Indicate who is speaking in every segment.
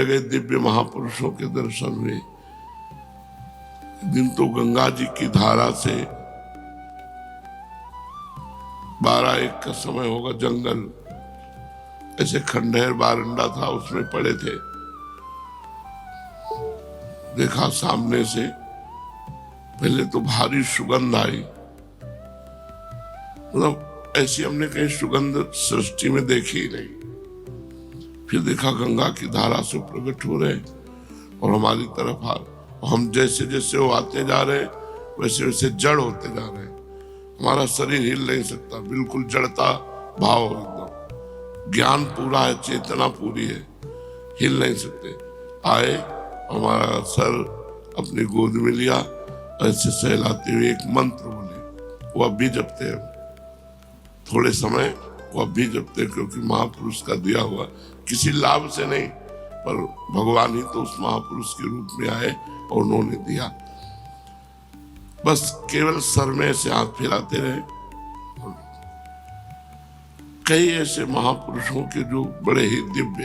Speaker 1: जगह दिव्य महापुरुषों के दर्शन हुए। दिन तो गंगा जी की धारा से 12-1 का समय होगा, जंगल ऐसे खंडहर बारंडा था, उसमें पड़े थे। देखा सामने से, पहले तो भारी सुगंध आई, मतलब ऐसी हमने कहीं सुगंध सृष्टि में देखी ही नहीं। फिर देखा गंगा की धारा से प्रकट हो रहे और हमारी तरफ आ, हम जैसे जैसे वो आते जा रहे वैसे वैसे जड़ होते जा रहे। हमारा शरीर हिल नहीं सकता, बिल्कुल जड़ता भाव एकदम। ज्ञान पूरा है, चेतना पूरी है, हिल नहीं सकते। आए, हमारा सर अपनी गोद में लिया, ऐसे सहलाते हुए एक मंत्र बोले, वो अब भी जपते हैं। थोड़े समय वो अब भी जपते, क्योंकि महापुरुष का दिया हुआ, किसी लाभ से नहीं, पर भगवान ही तो उस महापुरुष के रूप में आए और उन्होंने दिया। बस केवल सर में से हाथ फिराते रहे। कई ऐसे महापुरुषों के जो बड़े ही दिव्य,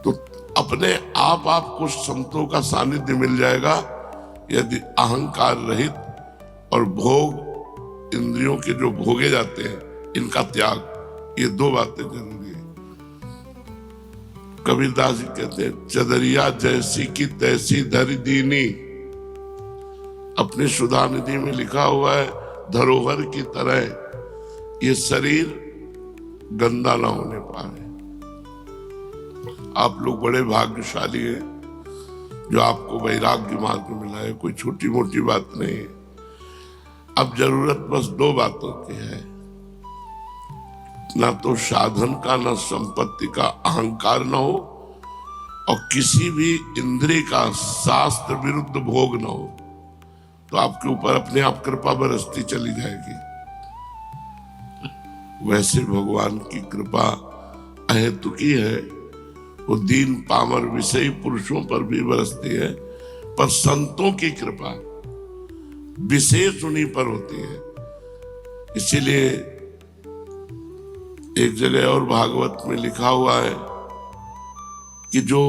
Speaker 1: तो अपने आप आपको संतों का सानिध्य मिल जाएगा यदि अहंकार रहित और भोग, इंद्रियों के जो भोगे जाते हैं इनका त्याग, ये 2 बातें जरूरी है। कबीरदास जी कहते हैं, चदरिया जैसी की तैसी धरि दीनी। अपनी सुधा निधि में लिखा हुआ है, धरोहर की तरह ये शरीर गंदा ना होने पाए। आप लोग बड़े भाग्यशाली हैं जो आपको वैराग्य मार्ग मिला है, कोई छोटी मोटी बात नहीं है। अब जरूरत बस 2 बातों की है, ना तो साधन का, ना संपत्ति का अहंकार न हो, और किसी भी इंद्रिय का शास्त्र विरुद्ध भोग न हो, तो आपके ऊपर अपने आप कृपा बरसती चली जाएगी। वैसे भगवान की कृपा अहेतुकी है, वो दीन पामर विषयी पुरुषों पर भी बरसती है, पर संतों की कृपा विशेष उन्हीं पर होती है। इसीलिए एक जगह और भागवत में लिखा हुआ है कि जो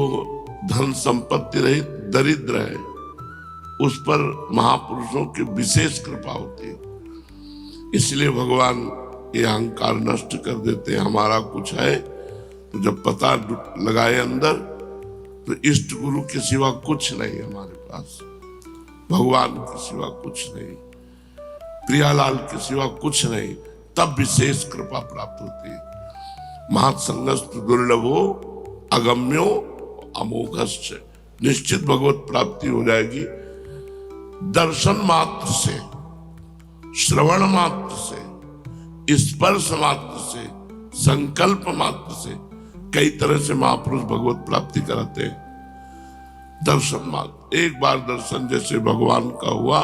Speaker 1: धन संपत्ति रहित दरिद्र है उस पर महापुरुषों की विशेष कृपा होती है। इसलिए भगवान ये अहंकार नष्ट कर देते हैं। हमारा कुछ है तो जब पता लगाए अंदर, तो इष्ट गुरु के सिवा कुछ नहीं हमारे पास, भगवान के सिवा कुछ नहीं, प्रियालाल के सिवा कुछ नहीं, तब विशेष कृपा प्राप्त होती है। महत्संगस्त दुर्लभो अगम्यो अमोघश्च। निश्चित भगवत प्राप्ति हो जाएगी। दर्शन मात्र से, श्रवण मात्र से, स्पर्श मात्र से, संकल्प मात्र से, कई तरह से महापुरुष भगवत प्राप्ति कराते हैं। दर्शन मात्र, एक बार दर्शन जैसे भगवान का हुआ,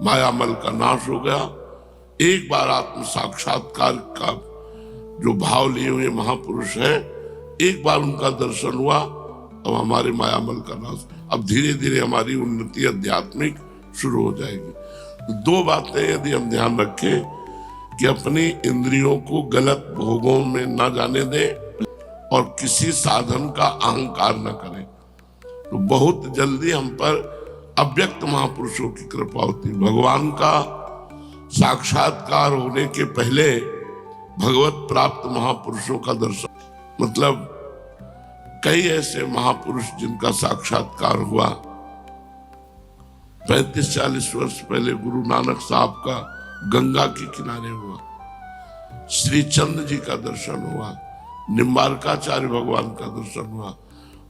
Speaker 1: मायामल का नाश हो गया। एक बार आत्म साक्षात्कार का जो भाव लिए हुए महापुरुष है, एक बार उनका दर्शन हुआ, अब हमारे मायामल का नाश। अब धीरे धीरे हमारी उन्नति आध्यात्मिक शुरू हो जाएगी। 2 बातें यदि हम ध्यान रखें कि अपनी इंद्रियों को गलत भोगों में न जाने दें और किसी साधन का अहंकार न करें, तो बहुत जल्दी हम पर अव्यक्त महापुरुषों की कृपा होती है। भगवान का साक्षात्कार होने के पहले भगवत प्राप्त महापुरुषों का दर्शन, मतलब कई ऐसे महापुरुष जिनका साक्षात्कार हुआ। 35-40 वर्ष पहले गुरु नानक साहब का गंगा के किनारे हुआ, श्री चंद्र जी का दर्शन हुआ, निम्बारकाचार्य भगवान का दर्शन हुआ।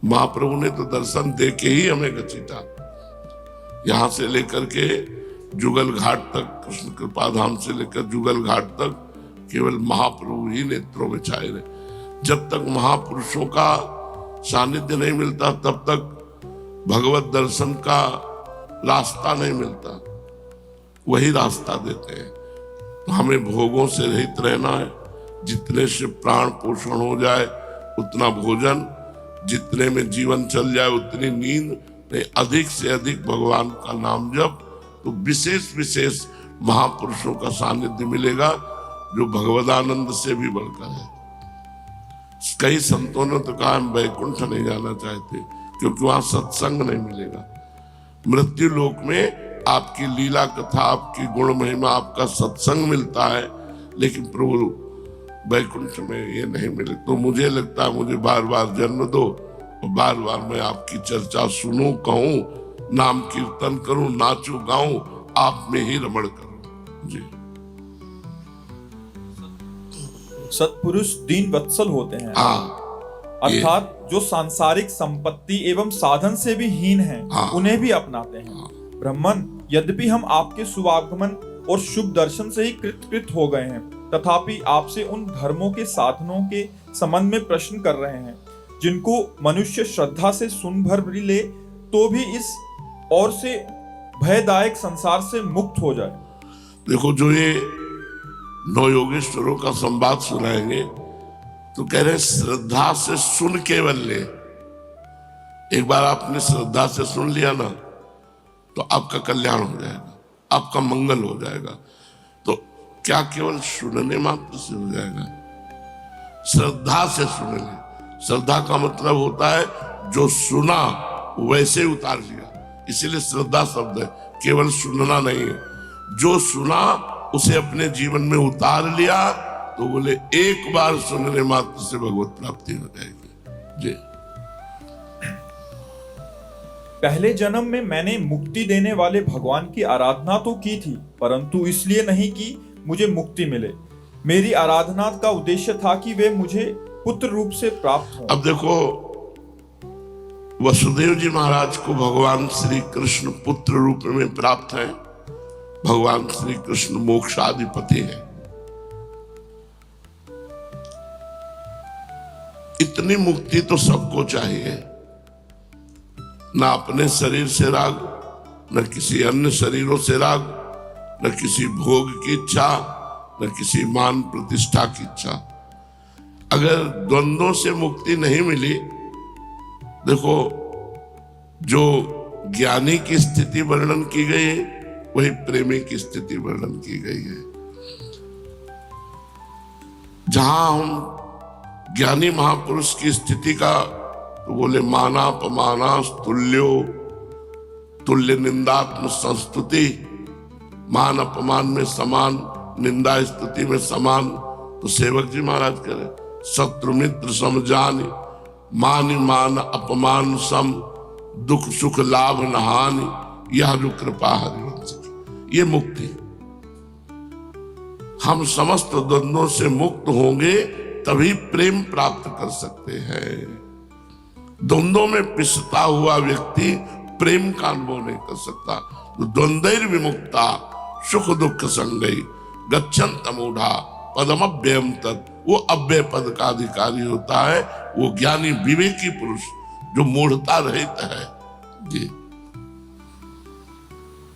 Speaker 1: महाप्रभु ने तो दर्शन दे के ही हमें घसीटा, यहां से लेकर के जुगल घाट तक, कृष्ण कृपा धाम से लेकर जुगल घाट तक केवल महाप्रभु ही नेत्रों में छाए रहे। जब तक महापुरुषों का सानिध्य नहीं मिलता, तब तक भगवत दर्शन का रास्ता नहीं मिलता। वही रास्ता देते हैं। हमें भोगों से रहित रहना है। जितने से प्राण पोषण हो जाए उतना भोजन, जितने में जीवन चल जाए उतनी नींद, नहीं अधिक से अधिक भगवान का नाम जप, तो विशेष विशेष महापुरुषों का सानिध्य मिलेगा जो भगवदानंद से भी बढ़कर है। कई संतों ने तो कहा हम वैकुंठ नहीं जाना चाहते क्योंकि वहां सत्संग नहीं मिलेगा। मृत्यु लोक में आपकी लीला कथा, आपकी गुण महिमा, आपका सत्संग मिलता है, लेकिन प्रभु वैकुंठ में ये नहीं मिले। तो मुझे लगता है मुझे बार बार जन्म दो और बार बार मैं आपकी चर्चा सुनूं, कहूं, नाम कीर्तन करूं, नाचूं, गाऊं, आप में ही रमण करूं। जी।
Speaker 2: सत्पुरुष दीन वत्सल होते हैं। अर्थात जो सांसारिक संपत्ति एवं साधन से भी हीन हैं, उन्हें भी अपनाते हैं। ब्राह्मण, यद्यपि हम आपके शुभागमन और शुभ दर्शन से ही कृत हो गए हैं, तथापि आपसे उन धर्मों के साधनों के संबंध में प्रश्न कर रहे हैं जिनको मनुष्य श्रद्धा से सुन भर भी ले तो भी इस और से भयदायक संसार से मुक्त हो जाए।
Speaker 1: देखो, जो ये नौ योगेश्वरों का संवाद सुनाएंगे तो कह रहे हैं श्रद्धा से सुन केवल ले। एक बार आपने श्रद्धा से सुन लिया ना तो आपका कल्याण हो जाएगा, आपका मंगल हो जाएगा। तो क्या केवल सुनने मात्र से हो जाएगा? श्रद्धा से सुन ले। श्रद्धा का मतलब होता है जो सुना वैसे उतार लिया, इसीलिए श्रद्धा शब्द है, केवल सुनना नहीं है। जो सुना उसे अपने जीवन में उतार लिया तो बोले एक बार सुनने मात्र से भगवत प्राप्ति हो जाएगी। जी।
Speaker 2: पहले जन्म में मैंने मुक्ति देने वाले भगवान की आराधना तो की थी, परंतु इसलिए नहीं कि मुझे मुक्ति मिले। मेरी आराधना का उद्देश्य था कि वे मुझे पुत्र रूप से प्राप्त हो।
Speaker 1: अब देखो, वसुदेव जी महाराज को भगवान श्री कृष्ण पुत्र रूप में प्राप्त है। भगवान श्री कृष्ण मोक्षाधिपति है। इतनी मुक्ति तो सबको चाहिए, ना अपने शरीर से राग, न किसी अन्य शरीरों से राग, न किसी भोग की इच्छा, न किसी मान प्रतिष्ठा की इच्छा। अगर द्वंद्वों से मुक्ति नहीं मिली, देखो जो ज्ञानी की स्थिति वर्णन की गई है वही प्रेमी की स्थिति वर्णन की गई है। जहां हम ज्ञानी महापुरुष की स्थिति का तो बोले माना पमाना तुल्यो, तुल्य निंदात्म संस्तुति, मान अपमान में समान, निंदा स्तुति में समान। तो सेवक जी महाराज कह रहे शत्रु मित्र समझान, मान मान अपमान सम, दुख सुख लाभ नहानि, यह जो कृपा हरिवंश की। ये मुक्ति, हम समस्त द्वंद्वों से मुक्त होंगे तभी प्रेम प्राप्त कर सकते हैं। द्वंद्वों में पिसता हुआ व्यक्ति प्रेम का अनुभव नहीं कर सकता। द्वंद्वैर विमुक्ता सुख दुख संगई गच्छन्त मूढ़ा पदमव्ययम तत्, वो अव्यय पद का अधिकारी होता है, वो ज्ञानी विवेकी पुरुष जो मूढ़ता रहित है। जी।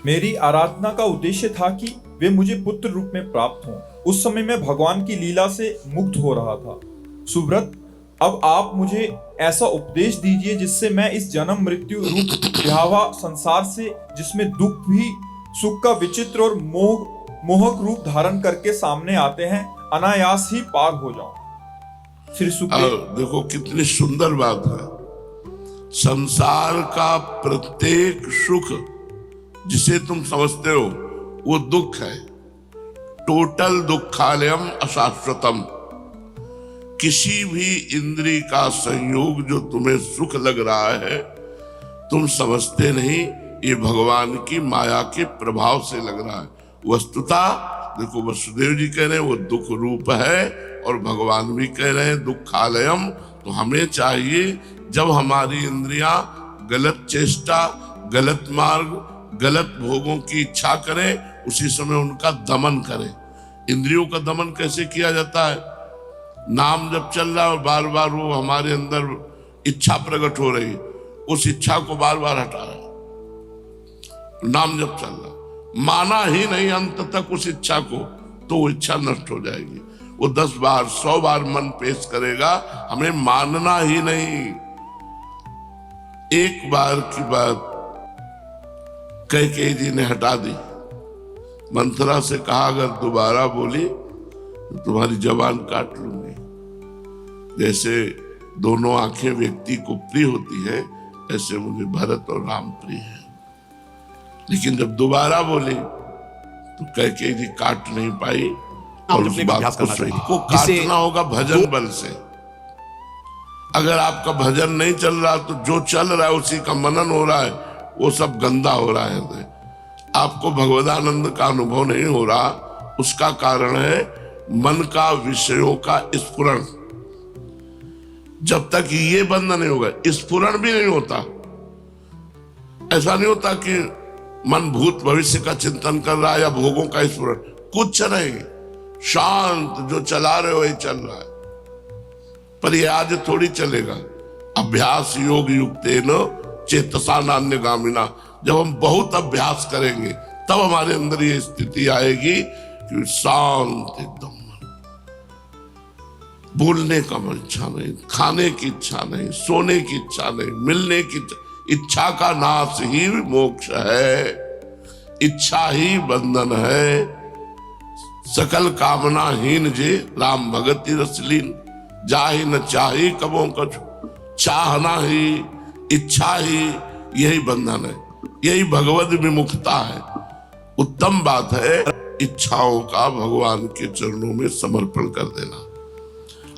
Speaker 2: मेरी आराधना का उद्देश्य था कि वे मुझे पुत्र रूप में प्राप्त हों। उस समय मैं भगवान की लीला से मुक्त हो रहा था। सुव्रत, अब आप मुझे ऐसा उपदेश दीजिए जिससे मैं इस जन्म मृत्यु रूप विहावा संसार से, जिसमें दुख भी सुख का विचित्र और मोहक रूप धारण करके सामने आते हैं, अनायास ही पार हो जाऊं। श्री सुखदेव,
Speaker 1: देखो कितनी सुंदर बात है। संसार का प्रत्येक सुख जिसे तुम समझते हो वो दुख है। टोटल दुखालयम अशाश्वतम। किसी भी इंद्रिय का संयोग जो तुम्हें सुख लग रहा है, तुम समझते नहीं, ये भगवान की माया के प्रभाव से लग रहा है। वस्तुतः देखो, वसुदेव जी कह रहे हैं वो दुख रूप है और भगवान भी कह रहे हैं दुखालयम। तो हमें चाहिए जब हमारी इंद्रियां गलत चेष्टा, गलत मार्ग, गलत भोगों की इच्छा करें, उसी समय उनका दमन करें। इंद्रियों का दमन कैसे किया जाता है? नाम जब चल रहा है और बार बार वो हमारे अंदर इच्छा प्रकट हो रही, उस इच्छा को बार बार हटा रहा है। नाम जब चल रहा, माना ही नहीं अंत तक उस इच्छा को, तो वो इच्छा नष्ट हो जाएगी। वो 10 बार 100 बार मन पेश करेगा, हमें मानना ही नहीं। एक बार की बात कैकेयी जी ने हटा दी। मंथरा से कहा अगर दोबारा बोली तो तुम्हारी जबान काट लूंगी। जैसे दोनों आंखें व्यक्ति को प्रिय होती है, ऐसे मुझे भरत और राम प्रिय है। लेकिन जब दोबारा बोले तो कैकेयी जी काट नहीं पाई और उस बात को काटना होगा भजन बल से। अगर आपका भजन नहीं चल रहा तो जो चल रहा है उसी का मनन हो रहा है, वो सब गंदा हो रहा है। आपको भगवदानंद का अनुभव नहीं हो रहा, उसका कारण है मन का विषयों का स्फुरण। जब तक ये बंद नहीं होगा, स्फुरण भी नहीं होता। ऐसा नहीं होता कि मन भूत भविष्य का चिंतन कर रहा है या भोगों का स्फुरण, कुछ नहीं, शांत जो चला रहे हो वही चल रहा है। पर ये आज थोड़ी चलेगा। अभ्यास योग युक्तेन चेतसा नान्यगामिना, जब हम बहुत अभ्यास करेंगे तब हमारे अंदर ये स्थिति आएगी कि शांत एकदम, बोलने का इच्छा नहीं, खाने की इच्छा नहीं, सोने की इच्छा नहीं, मिलने की इच्छा का नाश ही मोक्ष है, इच्छा ही बंधन है। सकल कामनाहीन जे राम भगति रसलीन, जाहि न चाही कबों कछु, चाहना ही इच्छा ही यही बंधन है, यही भगवद विमुखता है। उत्तम बात है इच्छाओं का भगवान के चरणों में समर्पण कर देना।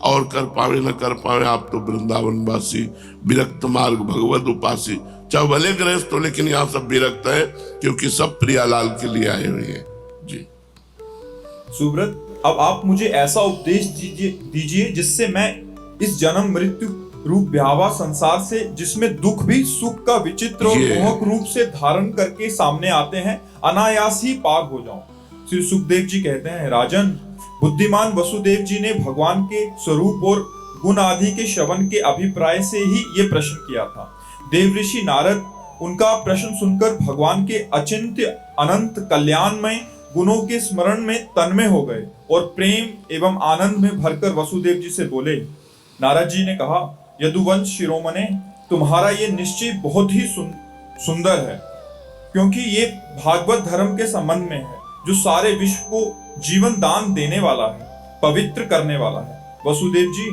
Speaker 1: और कर पावे न कर पावे, आप तो वृंदावन वासी, विरक्त मार्ग भगवत उपासी, चाहे भले गृहस्थ हो लेकिन यहाँ सब विरक्त है, क्योंकि सब प्रियालाल के लिए आए हुए हैं। जी
Speaker 2: सुब्रत, अब आप मुझे ऐसा उपदेश दीजिए जिससे मैं इस जन्म मृत्यु रूप व्यावा संसार से, जिसमें दुख भी सुख का विचित्र और मोहक रूप से धारण करके सामने आते हैं, अनायास ही पार हो जाऊं। श्री सुखदेव जी कहते हैं, राजन, बुद्धिमान वसुदेव जी ने भगवान के स्वरूप और गुण आदि के श्रवण के अभिप्राय से ही ये प्रश्न किया था। देवऋषि नारद उनका प्रश्न सुनकर भगवान के अचिंत्य अनंत कल्याणमय गुणों के स्मरण में तन्मय हो गए और प्रेम एवं आनंद में भरकर वसुदेव जी से बोले। नारद जी ने कहा, यदुवंश शिरोमणे, तुम्हारा ये निश्चय बहुत ही सुंदर है, क्योंकि ये भागवत धर्म के संबंध में है, जो सारे विश्व को जीवन दान देने वाला है, पवित्र करने वाला है। वसुदेव जी,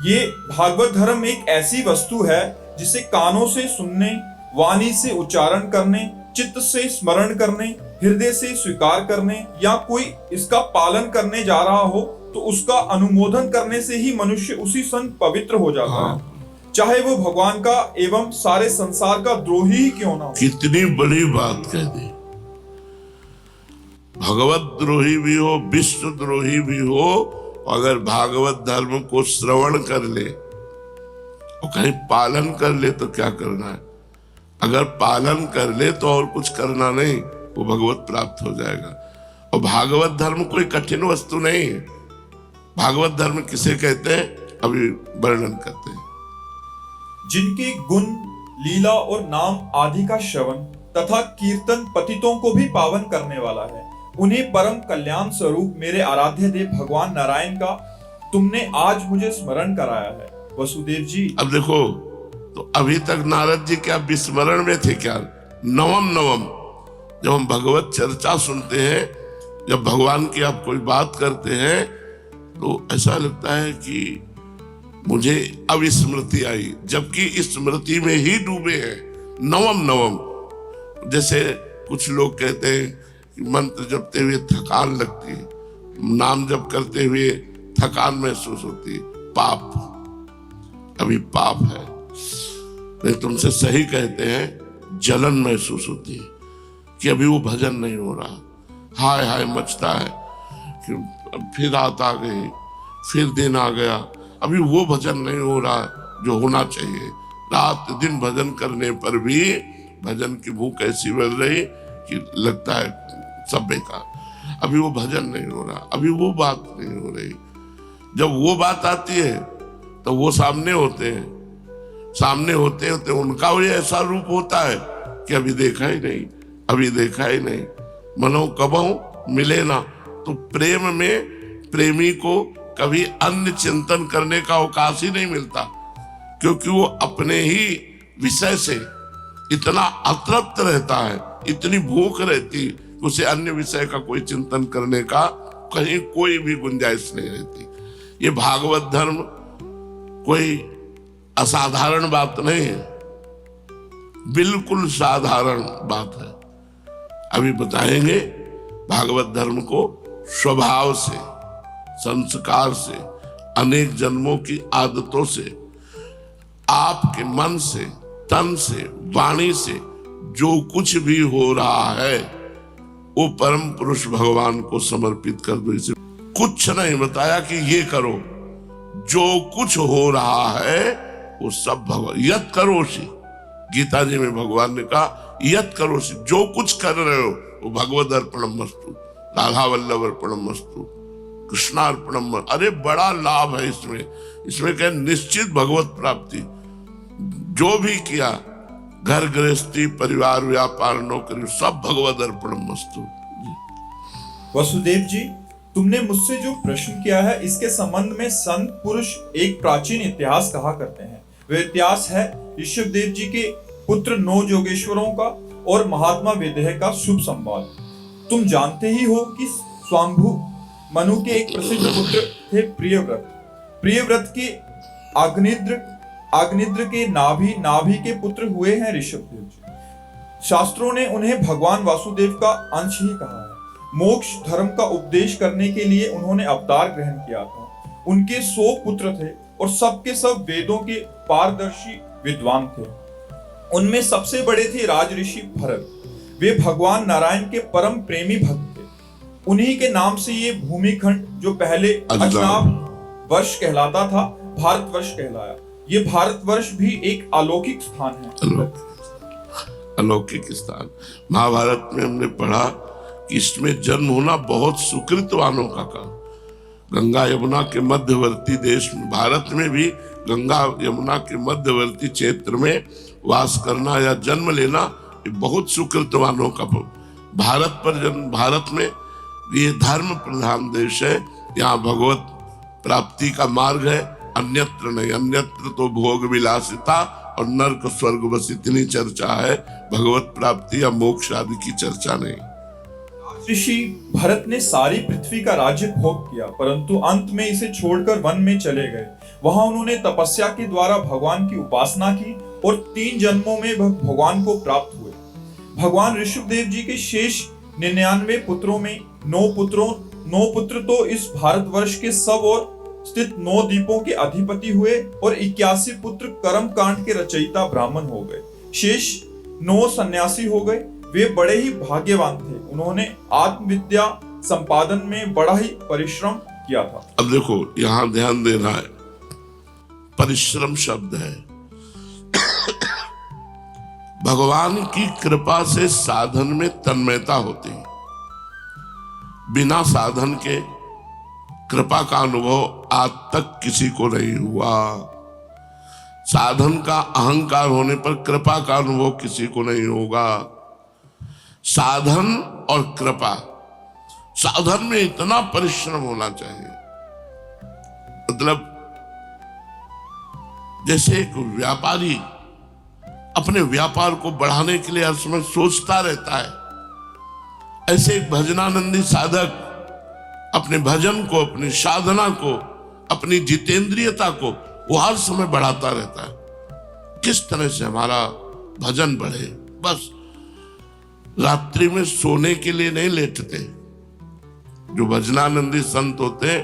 Speaker 2: ये भागवत धर्म एक ऐसी वस्तु है जिसे कानों से सुनने, वाणी से उच्चारण करने, चित्त से स्मरण करने, हृदय से स्वीकार करने या कोई इसका पालन करने जा रहा हो तो उसका अनुमोदन करने से ही मनुष्य उसी क्षण पवित्र हो जाता है, चाहे वो भगवान का एवं सारे संसार का द्रोही ही क्यों ना हो।
Speaker 1: कितनी बड़ी बात कह दी। भगवत द्रोही भी हो, विश्व द्रोही भी हो, अगर भागवत धर्म को श्रवण कर ले और कहीं पालन कर ले तो क्या करना है। अगर पालन कर ले तो और कुछ करना नहीं, वो भगवत प्राप्त हो जाएगा। और भागवत धर्म कोई कठिन वस्तु नहीं है। भागवत धर्म किसे कहते हैं, अभी वर्णन करते हैं।
Speaker 2: जिनके गुण, लीला और नाम आदि का श्रवण तथा कीर्तन पतितों को भी पावन करने वाला है, उन्हें परम कल्याण स्वरूप मेरे आराध्य देव भगवान नारायण का तुमने आज मुझे स्मरण कराया है। वसुदेव जी, अब
Speaker 1: देखो, तो अभी तक नारद जी क्या विस्मरण में थे क्या? नवम जब हम भगवत चर्चा सुनते हैं, जब भगवान की आप कोई बात करते हैं तो ऐसा लगता है कि मुझे अब स्मृति आई, जबकि स्मृति में ही डूबे हैं। नवम जैसे कुछ लोग कहते हैं कि मंत्र जपते हुए थकान लगती है, नाम जप करते हुए थकान महसूस होती है, पाप, अभी पाप है। नहीं, तुमसे सही कहते हैं, जलन महसूस होती है कि अभी वो भजन नहीं हो रहा, हाय हाय मचता है कि फिर रात आ गई, फिर दिन आ गया, अभी वो भजन नहीं हो रहा जो होना चाहिए। रात दिन भजन करने पर भी भजन की भूख ऐसी बढ़ रही कि लगता है सब बेकार, अभी वो भजन नहीं हो रहा, अभी वो बात नहीं हो रही। जब वो बात आती है तो वो सामने होते हैं, सामने होते होते उनका भी ऐसा रूप होता है कि अभी देखा ही नहीं, अभी देखा ही नहीं, मनो कबहू मिले ना। तो प्रेम में प्रेमी को कभी अन्य चिंतन करने का अवकाश ही नहीं मिलता, क्योंकि वो अपने ही विषय से इतना अतृप्त रहता है, इतनी भूख रहती, उसे अन्य विषय का कोई चिंतन करने का कहीं कोई भी गुंजाइश नहीं रहती। ये भागवत धर्म कोई असाधारण बात नहीं है, बिल्कुल साधारण बात है। अभी बताएंगे भागवत धर्म को स्वभाव से, संस्कार से, अनेक जन्मों की आदतों से, आपके मन से, तन से, वाणी से जो कुछ भी हो रहा है वो परम पुरुष भगवान को समर्पित कर दो। इसे कुछ नहीं बताया कि ये करो, जो कुछ हो रहा है वो सब भगवान। यत करोषि, गीता जी में भगवान ने कहा यत करोषि, जो कुछ कर रहे हो वो भगवद अर्पणमस्तु, राधा वल्लभ अर्पणमस्तु, कृष्णार्पणम। अरे बड़ा लाभ है इसमें, इसमें क्या निश्चित भगवत प्राप्ति। जो भी किया, घर गृहस्थी, परिवार, व्यापार, नौकरी, सब भगवद अर्पणमस्तु।
Speaker 2: वसुदेव जी, तुमने मुझसे जो प्रश्न किया है इसके संबंध में संत पुरुष एक प्राचीन इतिहास कहा करते हैं। वह इतिहास है ऋषभदेव जी के पुत्र 9 योगेश्वरों का और महात्मा विदेह का शुभ संवाद। तुम जानते ही हो कि स्वांभु मनु के एक प्रसिद्ध पुत्र थे प्रियव्रत। प्रियव्रत के आग्निद्र के नाभि के पुत्र हुए हैं ऋषभदेव जी। शास्त्रों ने उन्हें भगवान वासुदेव का अंश ही कहा है। मोक्ष धर्म का उपदेश करने के लिए उन्होंने अवतार ग्रहण किया था। उनके 100 पुत्र थे और सबके सब वेदों के पारदर्शी विद्वान थे। उनमें सबसे बड़े थे राजऋषि भरत। वे भगवान नारायण के परम प्रेमी भक्त थे। उन्हीं के नाम से ये भूमिखंड, जो पहले अजनाब वर्ष कहलाता था, भारतवर्ष कहलाया। ये भारतवर्ष भी एक अलौकिक स्थान है।
Speaker 1: अलौकिक स्थान। महाभारत में हमने पढ़ा कि इसमें जन्म होना बहुत सुकृतवानों का काम। गंगा यमुना के मध्यवर्ती देश में, भारत में भी गंगा यमुना के मध्यवर्ती क्षेत्र में वास करना या जन्म लेना ये बहुत सुकृतवानों का। भारत पर जन्म, भारत में ये धर्म प्रधान देश है, यहाँ भगवत प्राप्ति का मार्ग है, अन्यत्र नहीं। अन्यत्र तो भोग विलासिता और नरक स्वर्ग, बस इतनी चर्चा है, भगवत प्राप्ति या मोक्ष आदि की चर्चा नहीं।
Speaker 2: ऋषि भरत ने सारी पृथ्वी का राज्य भोग किया, परंतु अंत में इसे छोड़कर वन में चले गए। वहां उन्होंने तपस्या के द्वारा भगवान की उपासना की और 3 जन्मों में भगवान को प्राप्त हुए। भगवान ऋषभदेव जी के शेष 99 पुत्रों में 9 पुत्र तो इस भारतवर्ष के सब और स्थित 9 द्वीपों के अधिपति हुए और 81 पुत्र कर्म कांड के रचयिता ब्राह्मण हो गए। शेष 9 सन्यासी हो गए। वे बड़े ही भाग्यवान थे। उन्होंने आत्मविद्या संपादन में बड़ा ही परिश्रम किया था।
Speaker 1: अब देखो यहां ध्यान देना है, परिश्रम शब्द है। भगवान की कृपा से साधन में तन्मयता होती है। बिना साधन के कृपा का अनुभव आज तक किसी को नहीं हुआ। साधन का अहंकार होने पर कृपा का अनुभव किसी को नहीं होगा। साधन और कृपा, साधन में इतना परिश्रम होना चाहिए, मतलब जैसे एक व्यापारी अपने व्यापार को बढ़ाने के लिए हर समय सोचता रहता है, ऐसे एक भजनानंदी साधक अपने भजन को, अपनी साधना को, अपनी जितेंद्रियता को वो हर समय बढ़ाता रहता है। किस तरह से हमारा भजन बढ़े। बस रात्रि में सोने के लिए नहीं लेटते। जो भजनानंदी संत होते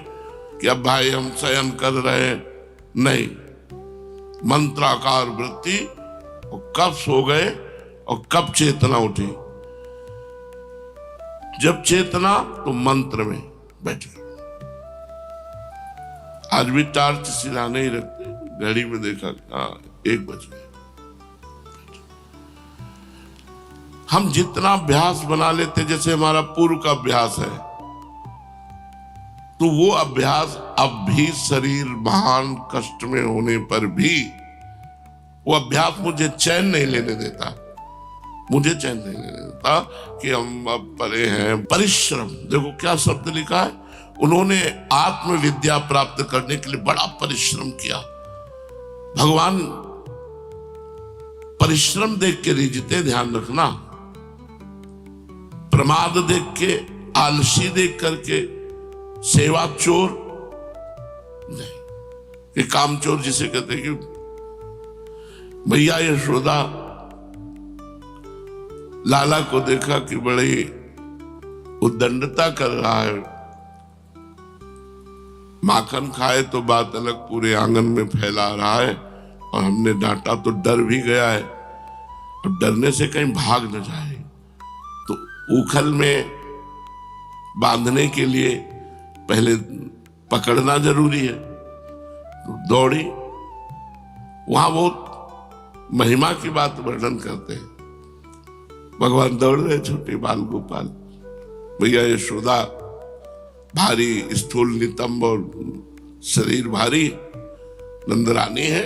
Speaker 1: कि अब भाई हम शयन कर रहे, नहीं, मंत्राकार वृत्ति, और कब सो गए और कब चेतना उठी। जब चेतना तो मंत्र में बैठ गए। आज भी टार्च सिरा नहीं रखते, घड़ी में देखा 1 बज गए। हम जितना अभ्यास बना लेते, जैसे हमारा पूर्व का अभ्यास है, तो वो अभ्यास अब भी शरीर महान कष्ट में होने पर भी वो अभ्यास मुझे चैन नहीं लेने देता। मुझे चैन नहीं लेने देता कि हम अब परे हैं। परिश्रम, देखो क्या शब्द लिखा है, उन्होंने आत्मविद्या प्राप्त करने के लिए बड़ा परिश्रम किया। भगवान परिश्रम देख के रिझते, ध्यान रखना। प्रमाद देख के, आलसी देख करके, सेवा चोर नहीं। कि कामचोर जिसे कहते हैं कि भैया यशोदा लाला को देखा कि बड़ी उद्दंडता कर रहा है, माखन खाए तो बात अलग, पूरे आंगन में फैला रहा है, और हमने डांटा तो डर भी गया है, और डरने से कहीं भाग न जाए, तो उखल में बांधने के लिए पहले पकड़ना जरूरी है। तो दौड़ी, वहां बहुत महिमा की बात वर्णन करते हैं। भगवान दौड़ रहे, छोटे बाल गोपाल, भैया यशोदा भारी स्थूल नितंब और शरीर भारी, नंदरानी है,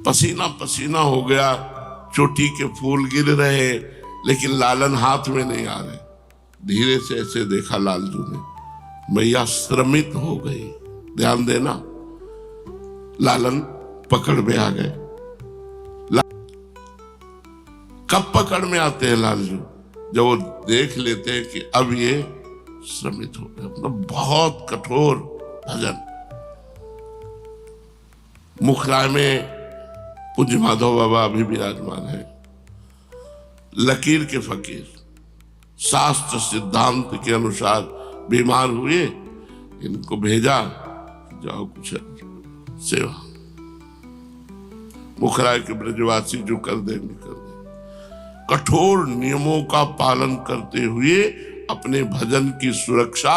Speaker 1: पसीना पसीना हो गया, चोटी के फूल गिर रहे, लेकिन लालन हाथ में नहीं आ रहे। धीरे से ऐसे देखा लालजू ने, मैया श्रमित हो गई। ध्यान देना, लालन पकड़ में आ गए। कब पकड़ में आते हैं लालजू? जब वो देख लेते हैं कि अब ये श्रमित हो गए। मतलब बहुत कठोर भजन। मुखराय में पूज्य माधव बाबा अभी विराजमान है, लकीर के फकीर, शास्त्र सिद्धांत के अनुसार बीमार हुए, इनको भेजा, जाओ कुछ सेवा। मुखराय के ब्रजवासी जो कर देंगे कर दे। कठोर नियमों का पालन करते हुए अपने भजन की सुरक्षा,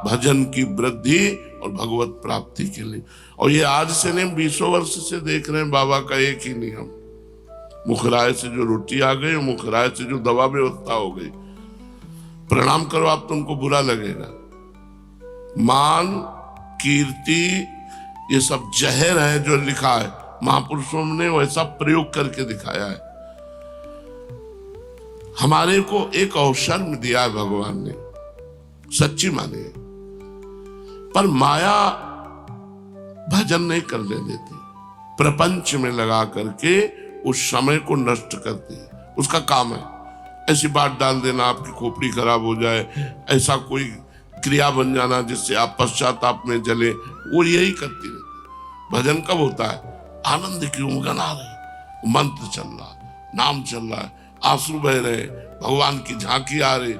Speaker 1: भजन की वृद्धि और भगवत प्राप्ति के लिए। और ये आज से नहीं, 20 वर्ष से देख रहे हैं बाबा का एक ही नियम। मुखराय से जो रोटी आ गई, मुखराय से जो दवा व्यवस्था हो गई, प्रणाम करो आप, तुमको बुरा लगेगा। मान, कीर्ति, ये सब जहर है जो लिखा है, महापुरुषों ने वैसा प्रयोग करके दिखाया है। हमारे को एक अवसर में दिया है भगवान ने, सच्ची माने, पर माया भजन नहीं करने देती, प्रपंच में लगा करके उस समय को नष्ट करती है। उसका काम है ऐसी बात डाल देना आपकी खोपड़ी खराब हो जाए, ऐसा कोई क्रिया बन जाना जिससे आप पश्चाताप में जले, वो यही करती रहती। भजन कब होता है? आनंद की उमगन आ रही, मंत्र चल रहा, नाम चल रहा है, आंसू बह रहे, भगवान की झांकी आ रही,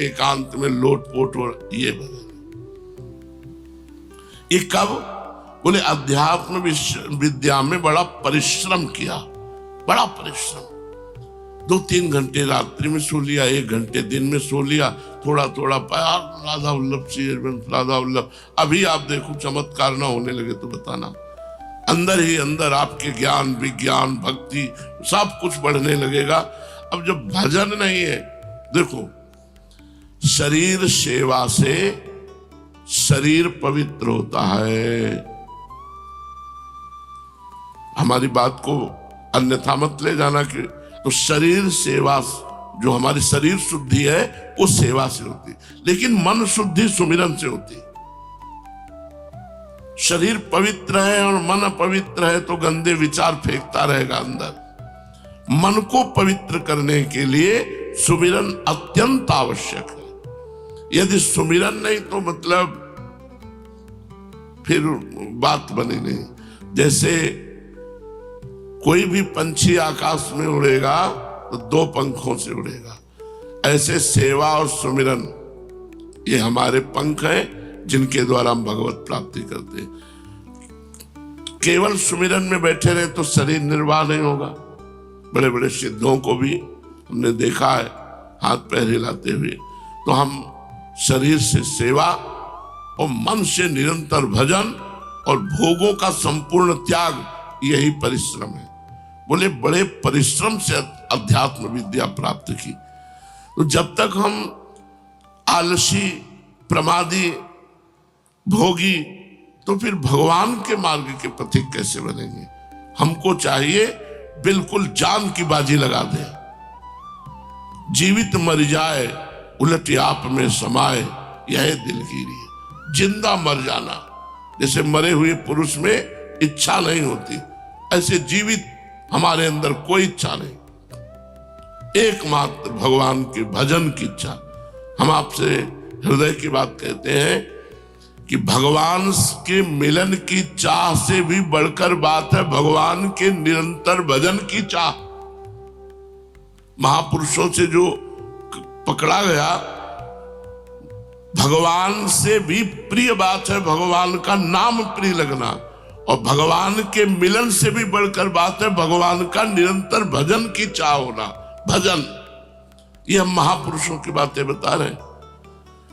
Speaker 1: एकांत में लोटपोट हो, ये भजन। ये कब? बोले अध्यात्म विद्या में बड़ा परिश्रम किया, बड़ा परिश्रम। 2-3 घंटे रात्रि में सो लिया, 1 घंटे दिन में सो लिया, थोड़ा थोड़ा प्यार, राधा वल्लभ श्री राधा वल्लभ। अभी आप देखो चमत्कार ना होने लगे तो बताना, अंदर ही अंदर आपके ज्ञान, विज्ञान, भक्ति सब कुछ बढ़ने लगेगा। अब जब भजन नहीं है, देखो शरीर सेवा से शरीर पवित्र होता है। हमारी बात को अन्यथा मत ले जाना कि तो शरीर सेवा, जो हमारी शरीर शुद्धि है वो सेवा से होती, लेकिन मन शुद्धि सुमिरन से होती। शरीर पवित्र है और मन अपवित्र है तो गंदे विचार फेंकता रहेगा अंदर। मन को पवित्र करने के लिए सुमिरन अत्यंत आवश्यक है। यदि सुमिरन नहीं तो मतलब फिर बात बनी नहीं। जैसे कोई भी पंछी आकाश में उड़ेगा तो 2 पंखों से उड़ेगा, ऐसे सेवा और सुमिरन ये हमारे पंख हैं जिनके द्वारा हम भगवत प्राप्ति करते हैं। केवल सुमिरन में बैठे रहे तो शरीर निर्वाह नहीं होगा। बड़े बड़े सिद्धों को भी हमने देखा है हाथ पैर हिलाते हुए। तो हम शरीर से सेवा और मन से निरंतर भजन और भोगों का संपूर्ण त्याग, यही परिश्रम है। बोले बड़े परिश्रम से अध्यात्म विद्या प्राप्त की। तो जब तक हम आलसी, प्रमादी, भोगी, तो फिर भगवान के मार्ग के पथिक कैसे बनेंगे? हमको चाहिए बिल्कुल जान की बाजी लगा दे, जीवित मर जाए उलट आप में समाए, यह दिलगीरी है। जिंदा मर जाना, जैसे मरे हुए पुरुष में इच्छा नहीं होती, ऐसे जीवित हमारे अंदर कोई इच्छा नहीं, एकमात्र भगवान के भजन की इच्छा। हम आपसे हृदय की बात कहते हैं कि भगवान के मिलन की चाह से भी बढ़कर बात है भगवान के निरंतर भजन की चाह। महापुरुषों से जो पकड़ा गया, भगवान से भी प्रिय बात है भगवान का नाम प्रिय लगना, और भगवान के मिलन से भी बढ़कर बात है भगवान का निरंतर भजन की चाह होना। भजन, ये हम महापुरुषों की बातें बता रहे हैं।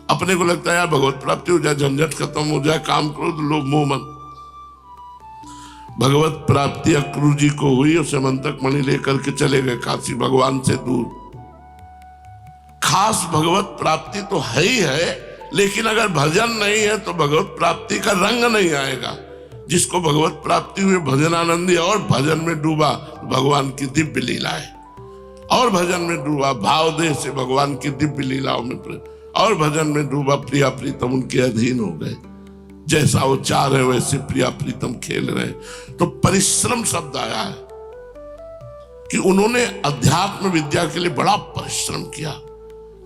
Speaker 1: अपने को लगता है यार भगवत प्राप्ति हो जाए, झंझट खत्म हो जाए, काम करो तो लोभ मोह मन। भगवत प्राप्ति अक्रूर जी को हुई, उसे मंतक मणि लेकर के चले गए काशी, भगवान से दूर। खास भगवत प्राप्ति तो है ही है, लेकिन अगर भजन नहीं है तो भगवत प्राप्ति का रंग नहीं आएगा। जिसको भगवत प्राप्ति हुई भजन आनंदी और भजन में डूबा भगवान की दिव्य लीला है, और भजन में डूबा भाव देह से भगवान की दिव्य लीलाओं में, और भजन में डूबा प्रिया प्रीतम उनके अधीन हो गए। जैसा वो चाह रहे वैसे प्रिया प्रीतम खेल रहे। तो परिश्रम शब्द आया है कि उन्होंने अध्यात्म विद्या के लिए बड़ा परिश्रम किया।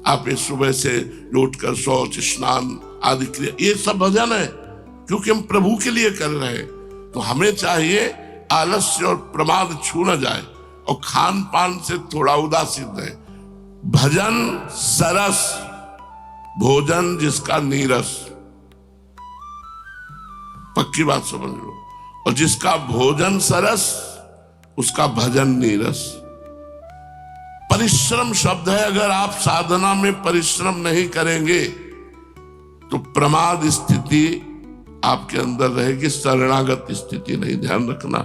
Speaker 1: आप ये सुबह से उठकर शौच स्नान आदि क्रिया, ये सब भजन है, क्योंकि हम प्रभु के लिए कर रहे हैं। तो हमें चाहिए आलस्य और प्रमाद छू न जाए, और खान पान से थोड़ा उदासीन रहे। भजन सरस, भोजन जिसका नीरस, पक्की बात समझ लो। और जिसका भोजन सरस उसका भजन नीरस। परिश्रम शब्द है, अगर आप साधना में परिश्रम नहीं करेंगे तो प्रमाद स्थिति आपके अंदर रहेगी, शरणागत स्थिति नहीं। ध्यान रखना,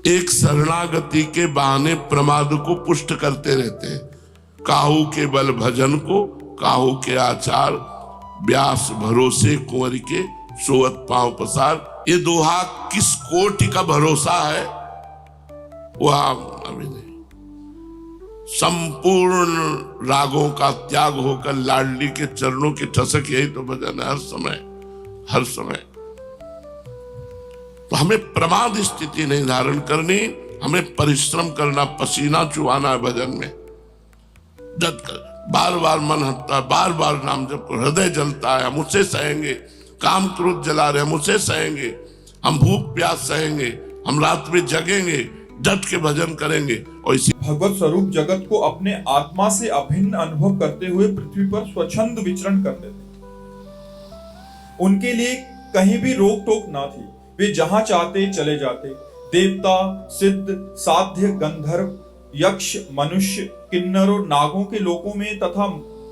Speaker 1: एक शरणागति के बहाने प्रमाद को पुष्ट करते रहते हैं। काहू के बल भजन को, काहू के आचार, व्यास भरोसे कुंवर के, सोवत पांव पसार। ये दोहा किस कोटि का भरोसा है वह अभी नहीं। संपूर्ण रागों का त्याग होकर लाडली के चरणों की ठसक, यही तो भजन है। हर समय हर समय तो हमें प्रमाद स्थिति नहीं धारण करनी, हमें परिश्रम करना, पसीना चुहाना है भजन में। डट कर बार बार मन हटता है, बार बार नाम जप कर हृदय जलता है, हम उसे सहेंगे। काम क्रोध जला रहे, हम उसे सहेंगे। हम भूख प्यास सहेंगे, हम रात में जगेंगे, डट के भजन करेंगे। और इसी
Speaker 2: भगवत स्वरूप जगत को अपने आत्मा से अभिन्न अनुभव करते हुए पृथ्वी पर स्वच्छंद विचरण करते थे। उनके लिए कहीं भी रोक टोक ना थी, वे जहां चाहते चले जाते। देवता, सिद्ध, साध्य, गंधर्व, यक्ष, मनुष्य, किन्नरों, नागों के लोकों में तथा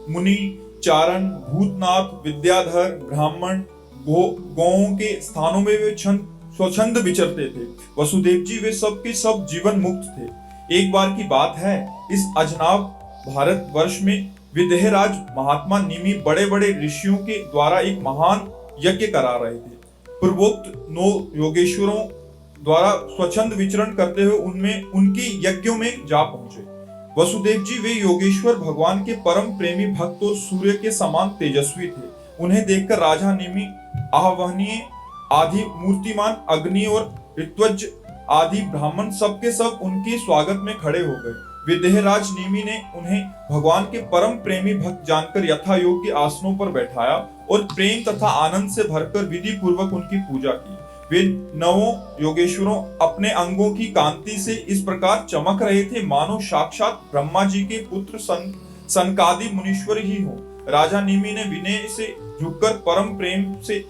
Speaker 2: मुनि, चारण, भूतनाथ, विद्याधर, ब्राह्मण, गौओं के स्थानों में वे स्वच्छंद विचरते थे। वसुदेव जी वे सब के सब जीवन मुक्त थे। एक बार की बात है, इस अजनाब भारत वर्ष में विदेहराज महात्मा निमि बड़े बड़े ऋषियों के द्वारा एक महान यज्ञ करा रहे थे। पूर्वोक्त 9 योगेश्वरों द्वारा स्वच्छंद विचरण करते हुए उनमें उनके यज्ञों में जा पहुंचे। वसुदेव जी वे योगेश्वर भगवान के परम प्रेमी भक्त और सूर्य के समान तेजस्वी थे। उन्हें देखकर राजा निमि, आहवनीय आदि मूर्तिमान अग्नि और ऋत्वज आदि ब्राह्मण सबके सब उनके स्वागत में खड़े हो गए। विदेहराज निमि ने उन्हें भगवान के परम प्रेमी भक्त जानकर यथा योग्य आसनों पर बैठाया और प्रेम तथा आनंद से भरकर विधि पूर्वक उनकी पूजा की। वे 9 योगेश्वरों अपने अंगों की कांति से इस प्रकार चमक रहे थे मानो साक्षात ब्रह्मा जी के पुत्र सनकादि मुनीश्वर ही हो। राजा निमि ने विनय से झुककर परम प्रेम से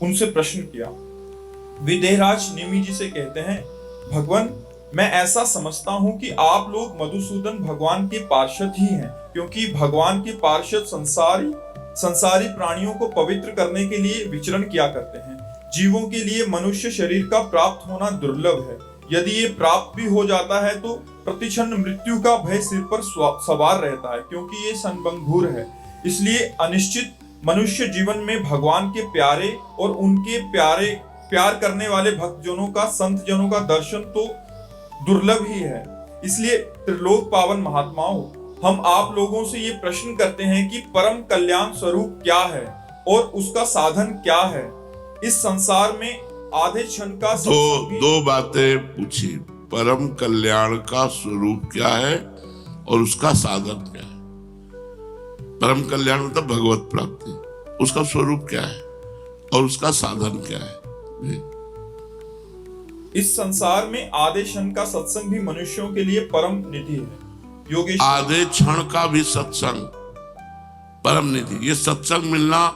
Speaker 2: उनसे प्रश्न किया। विदेहराज निमि जी से कहते हैं, भगवान, मैं ऐसा समझता हूँ कि आप लोग मधुसूदन भगवान के पार्षद ही हैं, क्योंकि भगवान के पार्षद संसारी प्राणियों को पवित्र करने के लिए विचरण किया करते हैं। जीवों के लिए मनुष्य शरीर का प्राप्त होना दुर्लभ है। यदि ये प्राप्त भी हो जाता है तो प्रतिक्षण मृत्यु का भय सिर पर सवार रहता है, क्योंकि ये संबंधुर है। इसलिए अनिश्चित मनुष्य जीवन में भगवान के प्यारे और उनके प्यार करने वाले भक्तजनों का, संत जनों का दर्शन तो दुर्लभ ही है। इसलिए त्रिलोक पावन महात्माओं, हम आप लोगों से ये प्रश्न करते हैं कि परम कल्याण स्वरूप क्या है और उसका साधन क्या है। इस संसार में आधे क्षण का
Speaker 1: दो बातें पूछी, परम कल्याण का स्वरूप क्या है और उसका साधन क्या है। परम कल्याण मतलब भगवत प्राप्ति, उसका स्वरूप क्या है। और उसका साधन क्या है।
Speaker 2: इस संसार में आधे क्षण का सत्संग भी मनुष्यों के लिए परम निधि है। योगेश,
Speaker 1: आधे क्षण का भी सत्संग परम निधि। ये सत्संग मिलना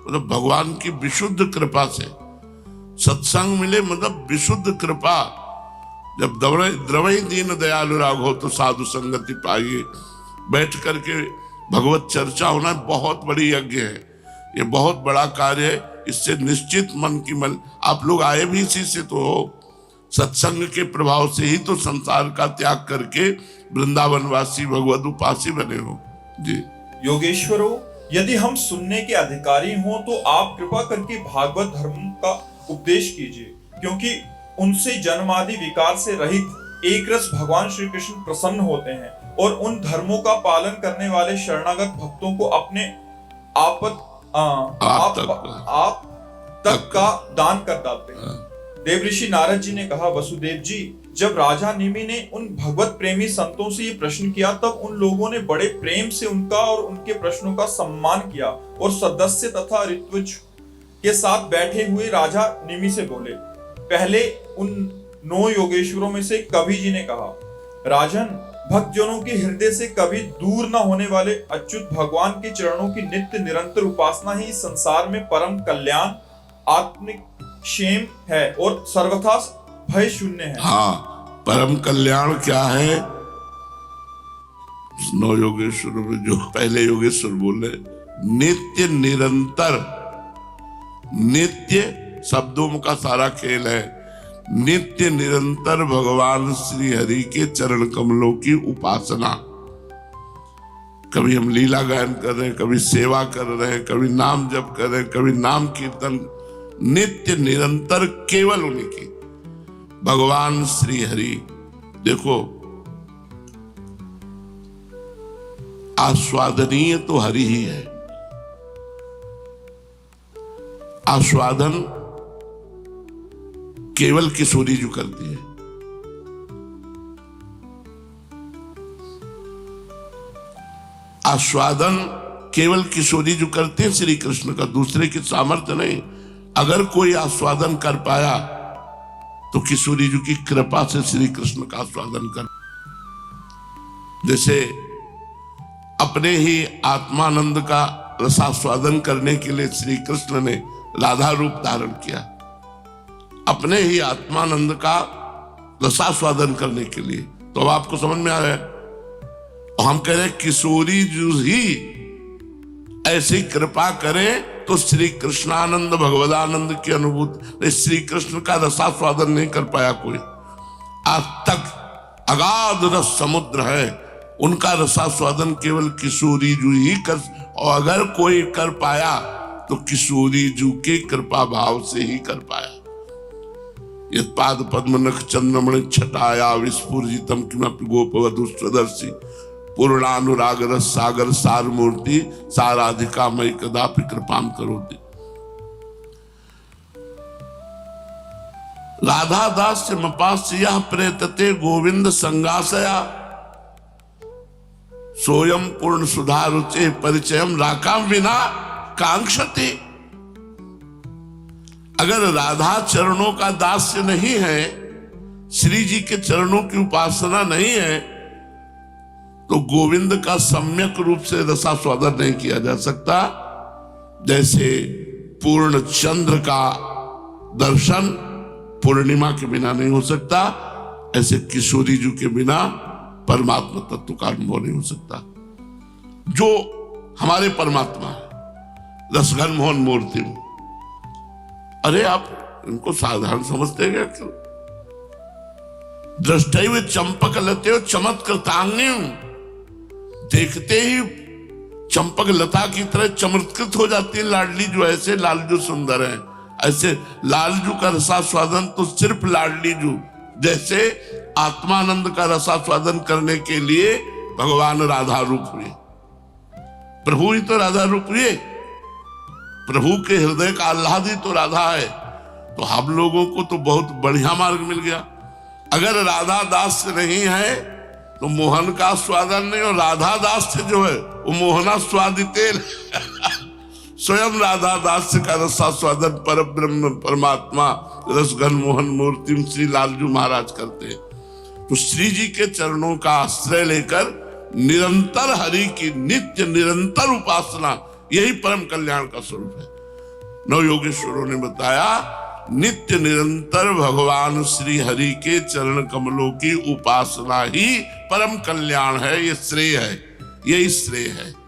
Speaker 1: मतलब भगवान की विशुद्ध कृपा से सत्संग मिले, मतलब विशुद्ध कृपा। जब द्रवई दीन दयालु राघव तो साधु संगति पाइए, बैठ करके भगवत चर्चा होना बहुत बड़ी यज्ञ है, ये बहुत बड़ा कार्य है। इससे निश्चित मन की मन, आप लोग आए भी इसी से तो हो, सत्संग के प्रभाव से ही तो संसार का त्याग करके वृंदावनवासी भगवत उपासी बने हो जी।
Speaker 2: योगेश्वरों, यदि हम सुनने के अधिकारी हों तो आप कृपा करके भागवत धर्म का उपदेश कीजिए, क्योंकि उनसे जन्मादि विकार से रहित एक रस भगवान श्री कृष्ण प्रसन्न होते हैं और उन धर्मों का पालन करने वाले शरणागत भक्तों को अपने आप तक का दान कर डालते हैं। देव ऋषि नारद जी ने कहा, वसुदेव जी, जब राजा निमि ने उन भगवत प्रेमी संतों से ये प्रश्न किया तब उन लोगों ने बड़े प्रेम से उनका और उनके प्रश्नों का सम्मान किया और सदस्य तथा ऋत्विज के साथ बैठे हुए राजा निमि से बोले। पहले उन 9 योगेश्वरों में से कवि जी ने कहा, राजन, भक्तजनों के हृदय से कभी दूर न होने वाले अच्युत भगवान के चरणों की नित्य निरंतर उपासना ही संसार में परम कल्याण, आत्मिक क्षेम है और सर्वथा भय शून्य है।
Speaker 1: हाँ, परम कल्याण क्या है? 9 योगेश्वर में जो पहले योगेश्वर बोले, नित्य निरंतर, नित्य शब्दों का सारा खेल है, नित्य निरंतर भगवान श्री हरि के चरण कमलों की उपासना। कभी हम लीला गायन कर रहे हैं, कभी सेवा कर रहे हैं, कभी नाम जप कर रहे हैं, कभी नाम कीर्तन, नित्य निरंतर केवल उन्हीं की, भगवान श्री हरि। देखो, आस्वादनीय तो हरि ही है। आस्वादन केवल किशोरी जो करती है। आस्वादन केवल किशोरी जो करते हैं श्री कृष्ण का, दूसरे की सामर्थ्य नहीं। अगर कोई आस्वादन कर पाया तो किशोरी जी की कृपा से श्री कृष्ण का आस्वादन कर। जैसे अपने ही आत्मानंद का रसास्वादन करने के लिए श्री कृष्ण ने राधा रूप धारण किया, अपने ही आत्मानंद का रसास्वादन करने के लिए। तो अब आपको समझ में आ रहा है, और हम कह रहे हैं किशोरी जी ही ऐसी कृपा करें तो श्री कृष्णानंद भगवदानंद की अनुभूति। श्री कृष्ण का रसास्वादन नहीं कर पाया कोई आज तक, अगाध रस समुद्र है, उनका रसास्वादन केवल किशोरी जी ही कर, और अगर कोई कर पाया तो किशोरी जी के कृपा भाव से ही कर पाया। यत् पाद पद्म नख चंद्रमणि छटाया विस्फुरितम किमपि गोपवधू स्वदर्शी पूर्णानुराग रस सागर सार मूर्ति साराधिका मई कदापि कृपाम करोति। राधा दास से मपास्या प्रेतते गोविंद संगासया सोयम पूर्ण सुधा रुचे परिचयम राकाम विना कांक्षते। अगर राधा चरणों का दास्य नहीं है, श्री जी के चरणों की उपासना नहीं है, तो गोविंद का सम्यक रूप से रसास्वादन नहीं किया जा सकता। जैसे पूर्ण चंद्र का दर्शन पूर्णिमा के बिना नहीं हो सकता, ऐसे किशोरी जी के बिना परमात्मा तत्व का अनुभव नहीं हो सकता। जो हमारे परमात्मा है, रसघन मोहन मूर्ति। अरे आप इनको साधारण समझते हैं क्या? दृष्टैव चंपक लते चमत्कृतांगी, देखते ही चंपक लता की तरह चमत्कृत हो जाती है लाडली जो। ऐसे लालजू सुंदर है, ऐसे लालजू का रसास्वादन तो सिर्फ लाडली जू जैसे आत्मानंद का रसास्वादन करने के लिए भगवान राधा रूप हुए। प्रभु ही तो राधा रूप हुए, प्रभु के हृदय का आह्लादी तो राधा है। तो हम लोगों को तो बहुत बढ़िया मार्ग मिल गया। अगर राधा दास नहीं है तो मोहन का स्वादन नहीं, और राधा दास जो है वो मोहना स्वादिते स्वयं राधा दास्य का रसास्वादन पर ब्रह्म परमात्मा रसघन मोहन मूर्ति श्री लालजू महाराज करते हैं। तो श्री जी के चरणों का आश्रय लेकर निरंतर हरि की नित्य निरंतर उपासना, यही परम कल्याण का स्वरूप है। नव योगेश्वरों ने बताया नित्य निरंतर भगवान श्री हरि के चरण कमलों की उपासना ही परम कल्याण है, ये श्रेय है, यही श्रेय है।